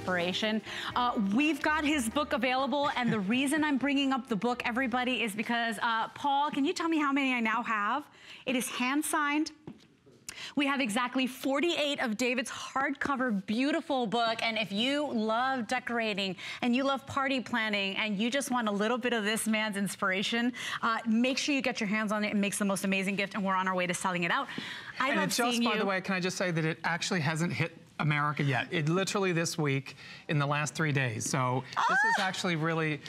inspiration. We've got his book available, and the reason I'm bringing up the book, everybody, is because, Paul, can you tell me how many I now have? It is hand-signed. We have exactly 48 of David's hardcover beautiful book, and if you love decorating and you love party planning and you just want a little bit of this man's inspiration, make sure you get your hands on it. It makes the most amazing gift, and we're on our way to selling it out. I love seeing you. By the way, can I just say that it actually hasn't hit America yet. It literally this week in the last 3 days. So this is actually really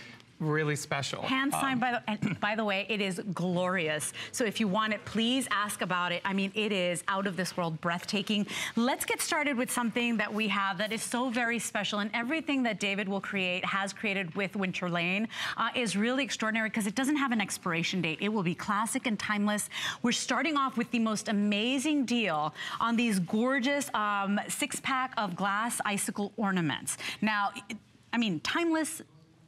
special. Hand signed by the way, it is glorious. So if you want it, please ask about it. I mean, it is out of this world breathtaking. Let's get started with something that we have that is so very special, and everything that David will create, has created with Winter Lane, is really extraordinary because it doesn't have an expiration date. It will be classic and timeless. We're starting off with the most amazing deal on these gorgeous 6-pack of glass icicle ornaments. Now, I mean, timeless,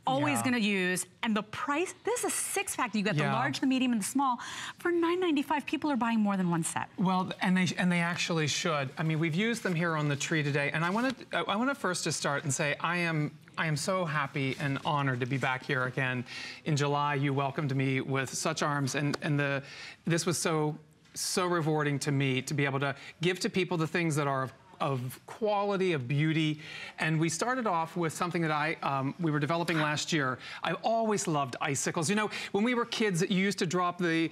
always gonna use, and the price, this is a 6-pack. You got the large, the medium, and the small. For $9.95, people are buying more than one set. Well, and they actually should. I mean, we've used them here on the tree today, and I want to first just start and say I am so happy and honored to be back here again. In July, you welcomed me with such arms, and this was so rewarding to me to be able to give to people the things that are of quality, of beauty. And we started off with something that we were developing last year. I've always loved icicles. You know, when we were kids, you used to drop the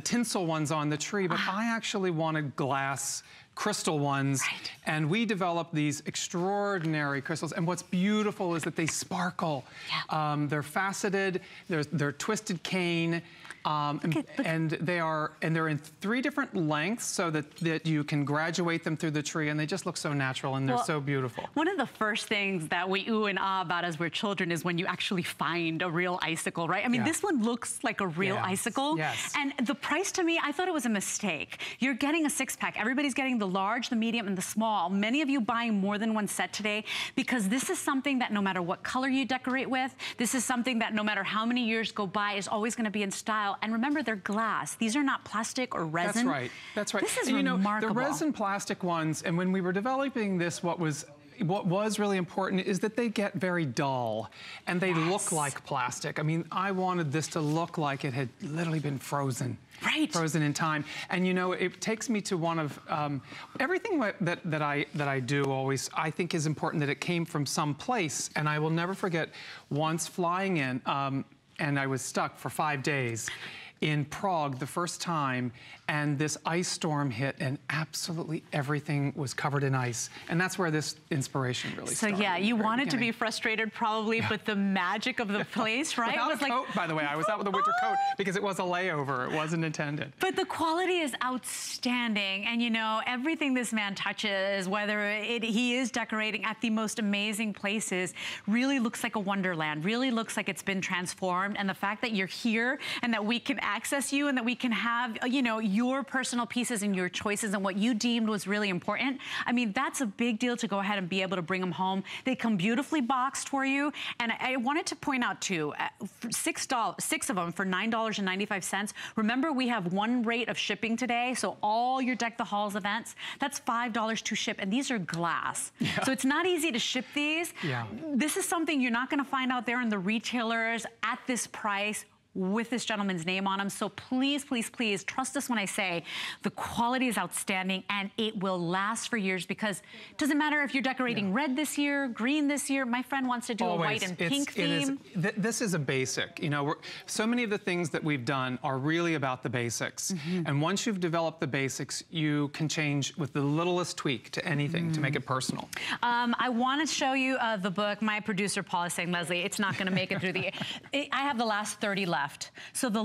tinsel ones on the tree, but I actually wanted glass crystal ones, and we developed these extraordinary crystals. And what's beautiful is that they sparkle. They're faceted, they're twisted cane, and they're in 3 different lengths so that you can graduate them through the tree, and they just look so natural, and they're so beautiful. One of the first things that we ooh and ah about as we're children is when you actually find a real icicle, right? I mean, this one looks like a real icicle. And the price, to me, I thought it was a mistake. You're getting a 6-pack. Everybody's getting the large, the medium, and the small. Many of you buying more than one set today because this is something that no matter what color you decorate with, this is something that no matter how many years go by is always going to be in style. And remember, they're glass. These are not plastic or resin. That's right. That's right. This is remarkable. The resin plastic ones, and when we were developing this, what was really important is that they get very dull and they look like plastic. I mean, I wanted this to look like it had literally been frozen. Frozen in time. And you know, it takes me to one of, everything that I do always, I think is important that it came from some place. And I will never forget once flying in, and I was stuck for 5 days in Prague the first time, and this ice storm hit, and absolutely everything was covered in ice. And that's where this inspiration really started. So yeah, you wanted to be frustrated probably, but the magic of the place, right? Without a coat, by the way. I was out with a winter coat because it was a layover. It wasn't intended. But the quality is outstanding. And you know, everything this man touches, whether he is decorating at the most amazing places, really looks like a wonderland, really looks like it's been transformed. And the fact that you're here and that we can access you and that we can have, you know, your personal pieces and your choices and what you deemed was really important. I mean, that's a big deal to go ahead and be able to bring them home. They come beautifully boxed for you. And I wanted to point out too, 6 of them for $9.95. Remember, we have one rate of shipping today. So all your Deck the Halls events, that's $5 to ship. And these are glass. So it's not easy to ship these. This is something you're not gonna find out there in the retailers at this price, with this gentleman's name on them. So please, please, please trust us when I say the quality is outstanding and it will last for years, because it doesn't matter if you're decorating red this year, green this year. My friend wants to do a white and pink theme. This is a basic. You know, so many of the things that we've done are really about the basics. And once you've developed the basics, you can change with the littlest tweak to anything to make it personal. I want to show you the book. My producer, Paul, is saying, Leslie, it's not going to make it through the... I have the last 30 left. So the